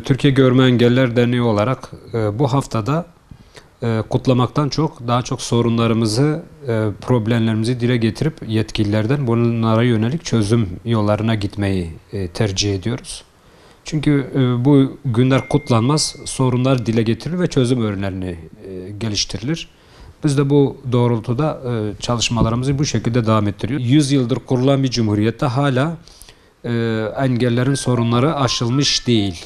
Türkiye Görme Engelliler Derneği olarak bu haftada kutlamaktan çok daha çok sorunlarımızı, problemlerimizi dile getirip yetkililerden bunlara yönelik çözüm yollarına gitmeyi tercih ediyoruz. Çünkü bu günler kutlanmaz, sorunlar dile getirilir ve çözüm önerileri geliştirilir. Biz de bu doğrultuda çalışmalarımızı bu şekilde devam ettiriyoruz. 100 yıldır kurulan bir cumhuriyette hala engellerin sorunları aşılmış değil.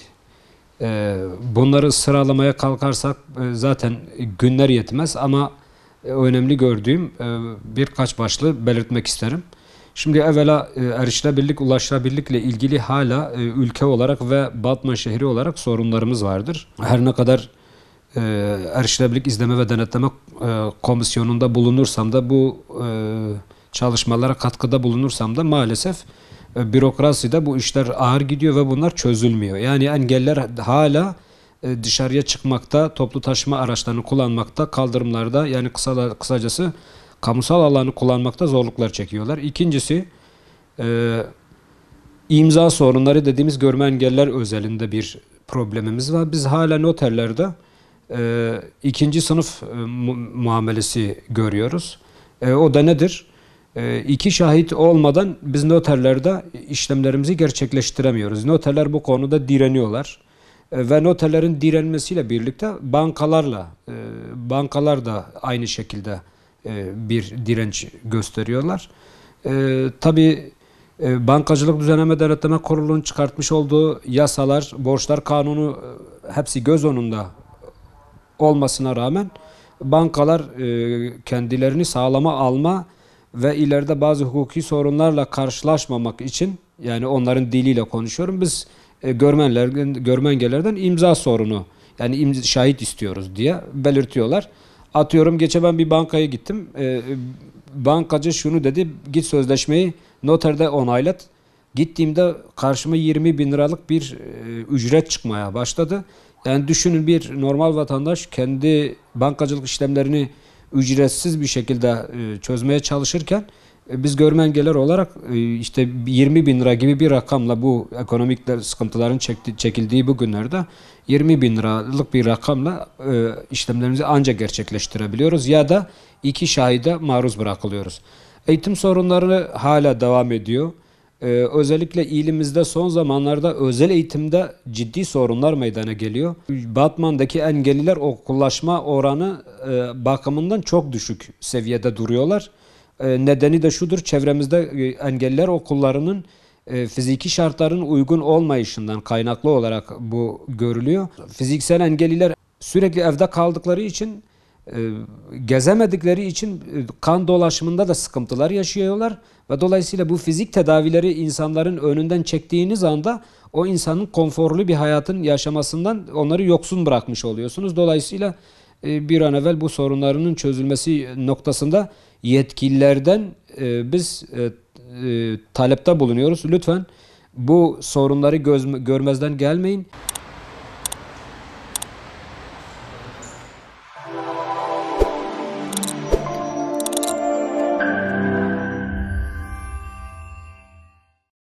Bunları sıralamaya kalkarsak zaten günler yetmez ama önemli gördüğüm birkaç başlığı belirtmek isterim. Şimdi evvela erişilebilirlik, ulaşılabilirlikle ilgili hala ülke olarak ve Batman şehri olarak sorunlarımız vardır. Her ne kadar Erişilebilirlik İzleme ve Denetleme Komisyonu'nda bulunursam da bu çalışmalara katkıda bulunursam da maalesef bürokraside bu işler ağır gidiyor ve bunlar çözülmüyor. Yani engeller hala dışarıya çıkmakta, toplu taşıma araçlarını kullanmakta, kaldırımlarda yani kısacası kamusal alanı kullanmakta zorluklar çekiyorlar. İkincisi imza sorunları dediğimiz görme engelliler özelinde bir problemimiz var. Biz hala noterlerde ikinci sınıf muamelesi görüyoruz. O da nedir? İki şahit olmadan biz noterlerde işlemlerimizi gerçekleştiremiyoruz. Noterler bu konuda direniyorlar. Ve noterlerin direnmesiyle birlikte bankalar da aynı şekilde bir direnç gösteriyorlar. Tabii Bankacılık Düzenleme Denetleme Kurulu'nun çıkartmış olduğu yasalar, borçlar kanunu hepsi göz önünde olmasına rağmen bankalar kendilerini sağlama alma ve ileride bazı hukuki sorunlarla karşılaşmamak için, yani onların diliyle konuşuyorum, biz görme engellerden imza sorunu, yani şahit istiyoruz diye belirtiyorlar. Atıyorum geçen ben bir bankaya gittim. Bankacı şunu dedi: git sözleşmeyi noterde onaylat. Gittiğimde karşıma 20 bin liralık bir ücret çıkmaya başladı. Yani düşünün, bir normal vatandaş kendi bankacılık işlemlerini ücretsiz bir şekilde çözmeye çalışırken biz görme engelliler olarak işte 20 bin lira gibi bir rakamla, bu ekonomik sıkıntıların çekildiği bu günlerde 20 bin liralık bir rakamla işlemlerimizi ancak gerçekleştirebiliyoruz ya da iki şahide maruz bırakılıyoruz. Eğitim sorunları hala devam ediyor. Özellikle ilimizde son zamanlarda özel eğitimde ciddi sorunlar meydana geliyor. Batman'daki engelliler okullaşma oranı bakımından çok düşük seviyede duruyorlar. Nedeni de şudur: çevremizde engelliler okullarının fiziki şartların uygun olmayışından kaynaklı olarak bu görülüyor. Fiziksel engelliler sürekli evde kaldıkları için, gezemedikleri için kan dolaşımında da sıkıntılar yaşıyorlar ve dolayısıyla bu fizik tedavileri insanların önünden çektiğiniz anda o insanın konforlu bir hayatın yaşamasından onları yoksun bırakmış oluyorsunuz. Dolayısıyla bir an evvel bu sorunlarının çözülmesi noktasında yetkililerden biz talepte bulunuyoruz. Lütfen bu sorunları görmezden gelmeyin.